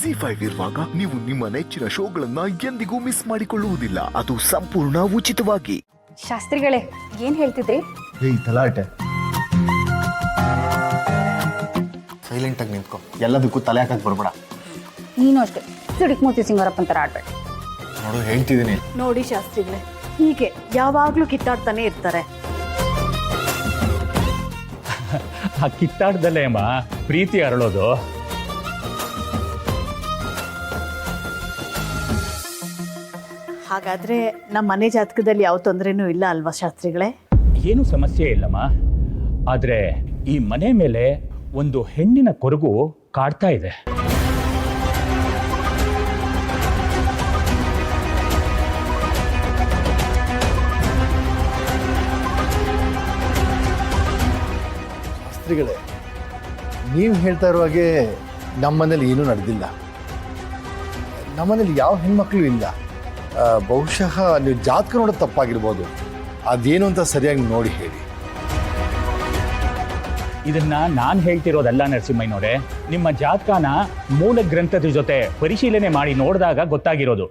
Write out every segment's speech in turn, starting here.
ZEE5 ಇರುವಾಗ ನೀವು ನಿಮ್ಮ ನೆಚ್ಚಿನ ಶೋಗಳನ್ನ ಎಂದಿಗೂ ಮಿಸ್ ಮಾಡಿಕೊಳ್ಳುವುದಿಲ್ಲ. ಅದು ಸಂಪೂರ್ಣ ಉಚಿತವಾಗಿ. ಶಾಸ್ತ್ರಿಗಳೇ ಏನ್ ಹೇಳ್ತಿದ್ರಿ? ತಲಾಟೆ ಸೈಲೆಂಟ್ ಆಗಿ ನಿಂತ್ಕೊ. ಎಲ್ಲದಕ್ಕೂ ತಲೆ ಹಾಕಕ್ ಬರ್ಬೇಡ. ನೀನು ಅಷ್ಟೇ ಸಿಡಿಕ್ ಮೋತಿ ಸಿಂಗಾರಪ್ಪನ ಥರ ಆಡ್ಬೇಡ. ನೋಡು ಹೇಳ್ತಿದ್ದೀನಿ. ನೋಡಿ ಶಾಸ್ತ್ರಿಗಳೇ, ಹೀಗೆ ಯಾವಾಗ್ಲೂ ಕಿತ್ತಾಡ್ತಾನೆ ಇರ್ತಾರೆ. ಆ ಕಿತ್ತಾಡ್ದಲ್ಲೇ ಅಮ್ಮ ಪ್ರೀತಿ ಅರಳೋದು. ಹಾಗಾದ್ರೆ ನಮ್ಮ ಮನೆ ಜಾತಕದಲ್ಲಿ ಯಾವ ತೊಂದರೆನೂ ಇಲ್ಲ ಅಲ್ವಾ ಶಾಸ್ತ್ರಿಗಳೇ? ಏನು ಸಮಸ್ಯೆ ಇಲ್ಲಮ್ಮ. ಆದ್ರೆ ಈ ಮನೆ ಮೇಲೆ ಒಂದು ಹೆಣ್ಣಿನ ಕೊರಗು ಕಾಡ್ತಾ ಇದೆ. ಶಾಸ್ತ್ರಿಗಳೇ, ನೀವು ಹೇಳ್ತಾ ಇರೋ ಹಾಗೆ ನಮ್ಮನೇಲಿ ಏನೂ ನಡೆದಿಲ್ಲ. ನಮ್ಮನೇಲಿ ಯಾವ ಹೆಣ್ಮಕ್ಳು ಇಲ್ಲ. ಬಹುಶಃ ನೀವು ಜಾತಕ ನೋಡೋದು ತಪ್ಪಾಗಿರ್ಬೋದು. ಅದೇನು ಅಂತ ಸರಿಯಾಗಿ ನೋಡಿ ಹೇಳಿ. ಇದನ್ನ ನಾನು ಹೇಳ್ತಿರೋದಲ್ಲ ನರಸಿಂಹಯ್ಯನವರೇ, ನಿಮ್ಮ ಜಾತಕನ ಮೂಲ ಗ್ರಂಥದ ಜೊತೆ ಪರಿಶೀಲನೆ ಮಾಡಿ ನೋಡಿದಾಗ ಗೊತ್ತಾಗಿರೋದು.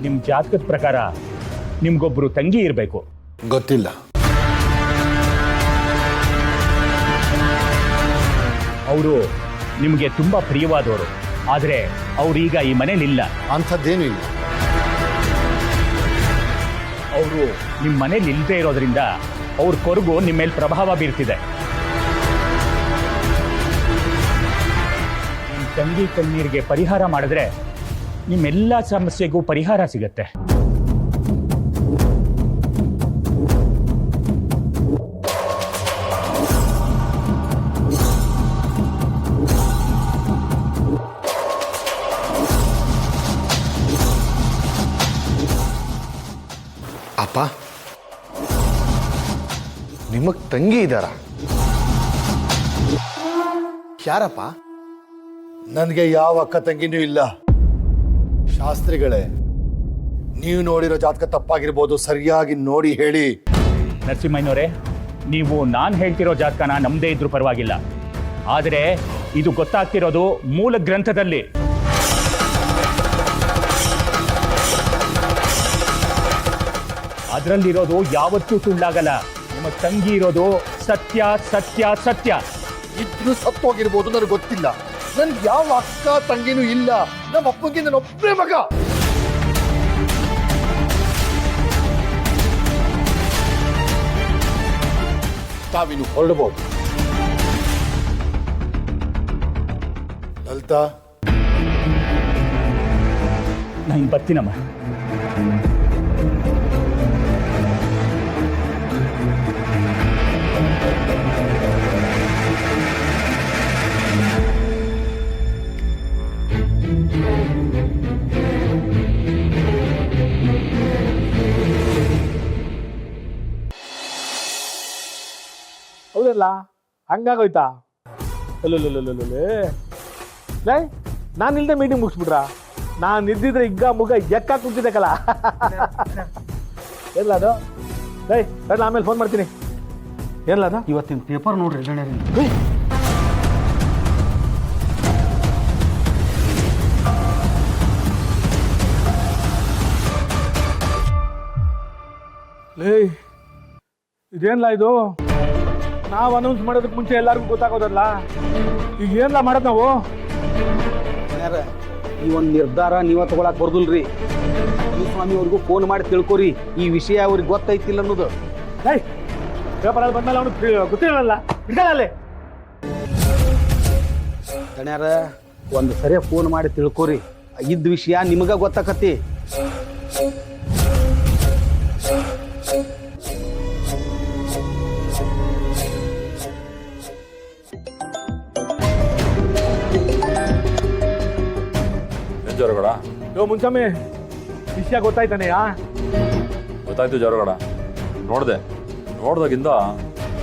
ನಿಮ್ಮ ಜಾತಕದ ಪ್ರಕಾರ ನಿಮ್ಗೊಬ್ರು ತಂಗಿ ಇರಬೇಕು. ಗೊತ್ತಿಲ್ಲ. ಅವರು ನಿಮಗೆ ತುಂಬಾ ಪ್ರಿಯವಾದವರು. ಆದರೆ ಅವ್ರೀಗ ಈ ಮನೇಲಿಲ್ಲ. ಅಂಥದ್ದೇನೂ ಇಲ್ಲ. ಅವರು ನಿಮ್ಮ ಮನೇಲಿ ಇಲ್ಲದೆ ಇರೋದ್ರಿಂದ ಅವ್ರ ಕೊರಗು ನಿಮ್ಮ ಮೇಲೆ ಪ್ರಭಾವ ಬೀರ್ತಿದೆ. ನಿಮ್ಮ ತಂಗಿ ಕಣ್ಣೀರಿಗೆ ಪರಿಹಾರ ಮಾಡಿದ್ರೆ ನಿಮ್ಮೆಲ್ಲ ಸಮಸ್ಯೆಗೂ ಪರಿಹಾರ ಸಿಗತ್ತೆ. ಅಪ್ಪ, ನಿಮಗ್ ತಂಗಿ ಇದ್ದಾರ? ಯಾರಪ್ಪ? ನನಗೆ ಯಾವ ಅಕ್ಕ ತಂಗಿನೂ ಇಲ್ಲ. ಶಾಸ್ತ್ರಿಗಳೇ, ನೀವು ನೋಡಿರೋ ಜಾತಕ ತಪ್ಪಾಗಿರ್ಬೋದು. ಸರಿಯಾಗಿ ನೋಡಿ ಹೇಳಿ. ನರಸಿಂಹಯ್ಯನವರೇ, ನೀವು ನಾನು ಹೇಳ್ತಿರೋ ಜಾತಕನ ನಮ್ಮದೇ ಇದ್ರೂ ಪರವಾಗಿಲ್ಲ. ಆದರೆ ಇದು ಗೊತ್ತಾಗ್ತಿರೋದು ಮೂಲ ಗ್ರಂಥದಲ್ಲಿ. ಅದರಲ್ಲಿರೋದು ಯಾವತ್ತೂ ಸುಳ್ಳಾಗಲ್ಲ. ನಿಮ್ಮ ತಂಗಿ ಇರೋದು ಸತ್ಯ ಸತ್ಯ ಸತ್ಯ. ಇದ್ರೂ ಸತ್ತೋಗಿರ್ಬೋದು, ನನಗೆ ಗೊತ್ತಿಲ್ಲ. ನನ್ಗೆ ಯಾವ ಅಕ್ಕ ತಂಗಿನೂ ಇಲ್ಲ. ನಮ್ಮ ಅಪ್ಪಂಗೆ ನನ್ನ ಒಬ್ಬರೇ ಮಗ. ತಾವಿನ್ನು ಹೊರಡಬಹುದು. ಲಲಿತಾ, ನಾನು ಬರ್ತೀನಮ್ಮ. ಹೌದಲ್ಲ, ಹಂಗಾಗೋಯ್ತಾ? ಲೈ, ನಾನು ಇಲ್ಲದೆ ಮೀಟಿಂಗ್ ಮುಗಿಸ್ಬಿಟ್ರಾ? ನಾನು ಇದ್ದಿದ್ರೆ ಇಗ್ಗ ಮುಗ ಎಕ್ಕ ಕುಂತಿದ್ದಕ್ಕಲ್ಲ. ಎಲ್ಲ ಅದು ಲೈ, ಆಮೇಲೆ ಫೋನ್ ಮಾಡ್ತೀನಿ. ಎಲ್ಲ ಅದು ಇವತ್ತಿನ ಪೇಪರ್ ನೋಡ್ರಿ ಗಣ್ಯರಿ. ಲೇ, ಇದೇನ್ಲ ಇದು? ನಾವು ಅನೌನ್ಸ್ ಮಾಡೋದಕ್ಕೆ ಮುಂಚೆ ಎಲ್ಲರಿಗೂ ಗೊತ್ತಾಗೋದಲ್ಲ. ಈಗ ಏನ್ಲ ಮಾಡೋದು ನಾವು? ಈ ಒಂದು ನಿರ್ಧಾರ ನೀವ ತಗೊಳಕ್ ಬರ್ದಿಲ್ರಿ. ಸ್ವಾಮಿ ಅವ್ರಿಗೂ ಫೋನ್ ಮಾಡಿ ತಿಳ್ಕೊರಿ ಈ ವಿಷಯ ಅವ್ರಿಗೆ ಗೊತ್ತೈತಿಲ್ಲ ಅನ್ನೋದು. ಪೇಪರ್ ಅಲ್ಲಿ ಬಂದ್ಮೇಲೆ ಅವನು ಗೊತ್ತಿರಲ್ಲ. ಇಡ್ಕೊಳ್ಳಲ್ಲಿ ಗಣ್ಯಾರ, ಒಂದು ಸರಿ ಫೋನ್ ಮಾಡಿ ತಿಳ್ಕೊರಿ. ಇದ್ದ ವಿಷಯ ನಿಮಗ ಗೊತ್ತಾಕತಿ. ಜೋರಗಡ ಮುಂಚಮ್ಮೆ ವಿಷಯ ಗೊತ್ತಾಯ್ತಾನೆಯಾ? ಗೊತ್ತಾಯ್ತು ಜೋರಗಡ. ನೋಡ್ದಾಗಿಂದ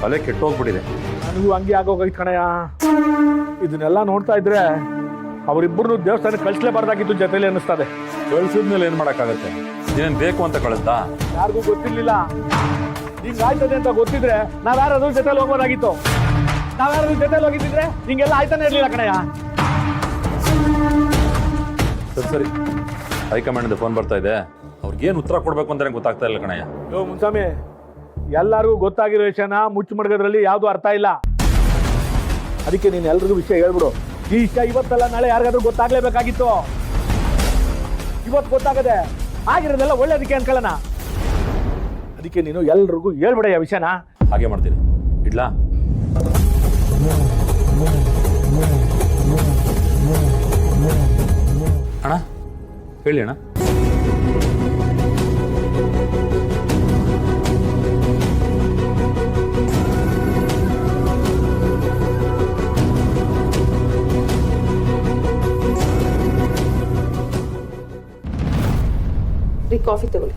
ತಲೆ ಕೆಟ್ಟೋಗ್ಬಿಟ್ಟಿದೆ. ನನಗೂ ಹಂಗೆ ಆಗೋಗೈತ್ ಕಣಯ್ಯ. ಇದನ್ನೆಲ್ಲ ನೋಡ್ತಾ ಇದ್ರೆ ಅವರಿಬ್ಬರನ್ನು ದೇವಸ್ಥಾನಕ್ಕೆ ಕಳಿಸ್ಲೇಬಾರ್ದಾಗಿತ್ತು ಜೊತೆಲಿ ಅನ್ನಿಸ್ತದೆ. ಕಳ್ಸಿದ್ಮೇಲೆ ಏನ್ ಮಾಡಕ್ಕಾಗತ್ತೆ? ಏನ್ ಬೇಕು ಅಂತ ಕಳಿಸ್ತಾ? ಯಾರಿಗೂ ಗೊತ್ತಿರ್ಲಿಲ್ಲ. ಹಿಂಗಾಯ್ತದೆ ಅಂತ ಗೊತ್ತಿದ್ರೆ ನಾವ್ ಯಾರಾದ್ರೂ ಜೊತೆಲಿ ಹೋಗ್ಬೋದಾಗಿತ್ತು. ನಾವ್ಯಾರು ಜೊತೆಲಿ ಹೋಗಿದ್ದಿದ್ರೆ ಹಿಂಗೆಲ್ಲ ಆಯ್ತಾನೆ ಇರ್ಲಿಲ್ಲ ಕಣಯ್ಯ. ಸರಿ ಹೈಕಮಾಂಡ್ ಫೋನ್ ಬರ್ತಾ ಇದೆ, ಅವ್ರಿಗೇನು ಉತ್ತರ ಕೊಡ್ಬೇಕು ಅಂತಾನೆ ಗೊತ್ತಾಗ್ತಾ ಇಲ್ಲ ಕಣಯ್ಯ. ಮುನ್ಸ್ವಾಮಿ, ಎಲ್ಲರಿಗೂ ಗೊತ್ತಾಗಿರೋ ವಿಷಯನ ಮುಚ್ಚು ಮಡಗೋದ್ರಲ್ಲಿ ಯಾವ್ದು ಅರ್ಥ ಇಲ್ಲ. ಅದಕ್ಕೆ ನೀನು ಎಲ್ರಿಗೂ ವಿಷಯ ಹೇಳ್ಬಿಡು. ಈ ವಿಷಯ ಇವತ್ತಲ್ಲ ನಾಳೆ ಯಾರಿಗಾದ್ರೂ ಗೊತ್ತಾಗ್ಲೇಬೇಕಾಗಿತ್ತು. ಇವತ್ತು ಗೊತ್ತಾಗದೆ ಆಗಿರೋದೆಲ್ಲ ಒಳ್ಳೇದಕ್ಕೆ ಅನ್ಕೊಳ್ಳೋಣ. ಅದಕ್ಕೆ ನೀನು ಎಲ್ರಿಗೂ ಹೇಳ್ಬಿಡ ಆ ವಿಷಯನ. ಹಾಗೆ ಮಾಡ್ತೀನಿ, ಇಡ್ಲಾ? ಅಣ್ಣ ಹೇಳಿ ಅಣ್ಣ. ಕಾಫಿ ತಗೊಳ್ಳಿ.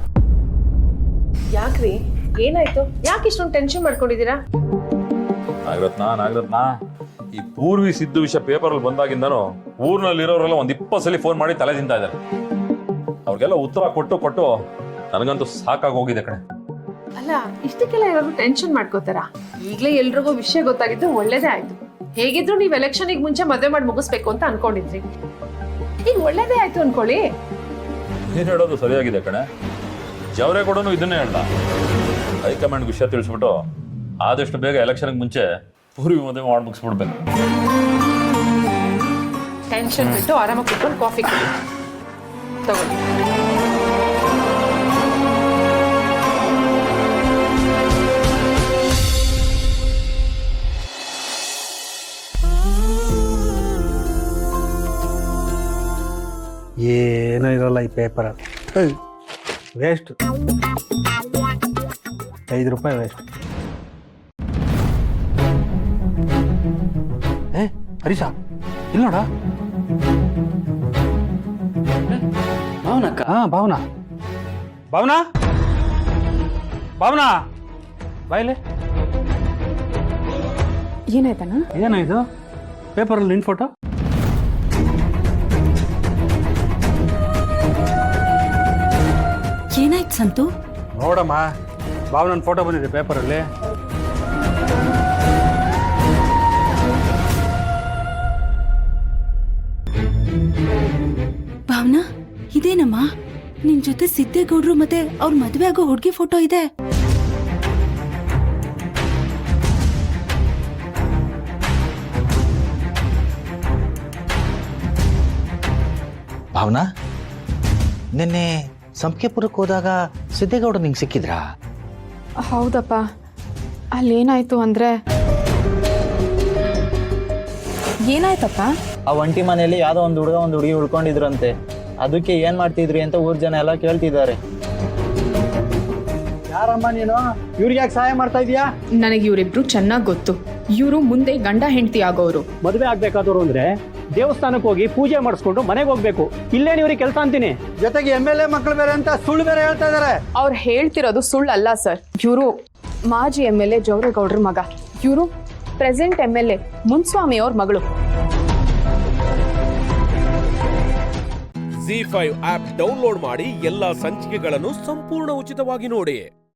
ಯಾಕ್ರಿ, ಏನಾಯ್ತು? ಯಾಕೆ ಇಷ್ಟೊಂದು ಟೆನ್ಷನ್ ಮಾಡ್ಕೊಂಡಿದ್ದೀರಾ? ನಾಗರತ್ನ, ಈ ಪೂರ್ವಿ ಸಿದ್ದು ವಿಷಯ ಪೇಪರಲ್ಲಿ ಬಂದಾಗಿಂದನು ಊರ್ನಲ್ಲಿ ಇರೋರೆಲ್ಲ ಒಂದ್ 20 ಸಲ ಫೋನ್ ಮಾಡಿ ತಲೆ ತಿಂತಾ ಇದ್ದಾರೆ. ಅವ್ರಿಗೆಲ್ಲ ಉತ್ತರ ಕೊಟ್ಟು ನನಗಂತೂ ಸಾಕಾಗಿ ಹೋಗಿದೆ ಕಣೆ. ಅಲ್ಲ, ಇಷ್ಟಕ್ಕೆಲ್ಲ ಯಾರು ಟೆನ್ಷನ್ ಮಾಡ್ಕೋತಾರ? ಈಗಲೇ ಎಲ್ರಿಗೂ ವಿಷಯ ಗೊತ್ತಾಗಿದ್ದು ಒಳ್ಳೇದೇ ಆಯ್ತು. ಹೇಗಿದ್ರು ನೀವು ಎಲೆಕ್ಷನ್ಗೆ ಮುಂಚೆ ಮದುವೆ ಮಾಡಿ ಮುಗಿಸ್ಬೇಕು ಅಂತ ಅನ್ಕೊಂಡಿದ್ರಿ. ಈಗ ಒಳ್ಳೇದೇ ಆಯ್ತು ಅನ್ಕೊಳ್ಳಿ. ನೀನು ಹೇಳೋದು ಸರಿಯಾಗಿದೆ ಕಣೆ. ಜವರೇಗೌಡನು ಇದನ್ನೇ ಹೇಳ್ದ, ಹೈಕಮಾಂಡ್ ವಿಷಯ ತಿಳಿಸ್ಬಿಟ್ಟು ಆದಷ್ಟು ಬೇಗ ಎಲೆಕ್ಷನ್ಗೆ ಮುಂಚೆ ಪೂರ್ವಿ ಮದುವೆ ಮಾಡಿ ಮುಗಿಸ್ಬಿಡ್ಬೇಕು. ಟೆನ್ಷನ್ ಬಿಟ್ಟು ಆರಾಮಾಗಿ ಕುತ್ಕೊಂಡು ಕಾಫಿ ಕುಡಿ. ತಗೊಳ್ಳಿ. ಏನೂ ಇರೋಲ್ಲ ಈ ಪೇಪರ್. ವೇಸ್ಟ್, 5 ರೂಪಾಯಿ ವೇಸ್ಟ್. ಹರೀಶ ಇಲ್ಲ ನೋಡ. ಭಾವನಕ್ಕ? ಭಾವನಾ ಬಾಯ್ಲೆ. ಏನಾಯ್ತಣ್ಣ? ಏನಾಯ್ತು? ಪೇಪರಲ್ಲಿ ನಿನ್ ಫೋಟೋ. ಏನಾಯ್ತು ಸಂತು? ನೋಡಮ್ಮ, ಭಾವನನ್ ಫೋಟೋ ಬಂದಿದೆ ಪೇಪರಲ್ಲಿ. ಭಾವನಾ, ಇದೇನಮ್ಮ? ನಿನ್ ಜೊತೆ ಸಿದ್ದೇಗೌಡ್ರು ಮತ್ತೆ ಅವ್ರ ಮದ್ವೆ ಆಗೋ ಹುಡುಗಿ ಫೋಟೋ ಇದೆ. ಭಾವನಾ, ನಿನ್ನೆ ಸಂಪಿಗೆಪುರಕ್ಕೆ ಹೋದಾಗ ಸಿದ್ದೇಗೌಡ ನಿಂಗೆ ಸಿಕ್ಕಿದ್ರಾ? ಹೌದಪ್ಪ. ಅಲ್ಲೇನಾಯ್ತು ಅಂದ್ರೆ. ಏನಾಯ್ತಪ್ಪ? ಆ ಒಂಟಿ ಮನೆಯಲ್ಲಿ ಯಾವುದೋ ಒಂದು ಹುಡುಗಿ ಉಳ್ಕೊಂಡಿದ್ರಂತೆ. ಅದಕ್ಕೆ ಏನ್ ಮಾಡ್ತಿದ್ರಿ ಅಂತ ಊರ್ ಜನ ಎಲ್ಲ ಕೇಳ್ತಿದ್ದಾರೆ. ಯಾರಮ್ಮ ನೀನು? ಇವ್ರಿಗೆ ಯಾಕೆ ಸಹಾಯ ಮಾಡ್ತಾ ಇದೀಯಾ? ನನಗೆ ಇವರಿಬ್ರು ಚೆನ್ನಾಗಿ ಗೊತ್ತು. ಇವರು ಮುಂದೆ ಗಂಡ ಹೆಂಡತಿ ಆಗೋರು. ಮದುವೆ ಆಗ್ಬೇಕಾದವರು ಅಂದ್ರೆ ದೇವಸ್ಥಾನಕ್ಕೆ ಹೋಗಿ ಪೂಜೆ ಮಾಡಿಸ್ಕೊಂಡು ಮನೆಗೆ ಹೋಗ್ಬೇಕು. ಇಲ್ಲೇನು ಇವ್ರಿಗೆ ಕೆಲಸ ಅಂತೀನಿ. ಜೊತೆಗೆ MLA ಮಕ್ಕಳು ಬೇರೆ ಅಂತ ಸುಳ್ಳು ಬೇರೆ ಹೇಳ್ತಾ ಇದಾರೆ. ಅವ್ರು ಹೇಳ್ತಿರೋದು ಸುಳ್ಳಲ್ಲ ಸರ್. ಇವರು ಮಾಜಿ MLA ಜವರೇಗೌಡ್ರ ಮಗ. ಇವರು ಪ್ರೆಸೆಂಟ್ MLA ಮುನ್ಸ್ವಾಮಿ ಅವ್ರ ಮಗಳು. ZEE5 ಆಪ್ ಡೌನ್ಲೋಡ್ ಮಾಡಿ ಎಲ್ಲಾ ಸಂಚಿಕೆಗಳನ್ನು ಸಂಪೂರ್ಣ ಉಚಿತವಾಗಿ ನೋಡಿ.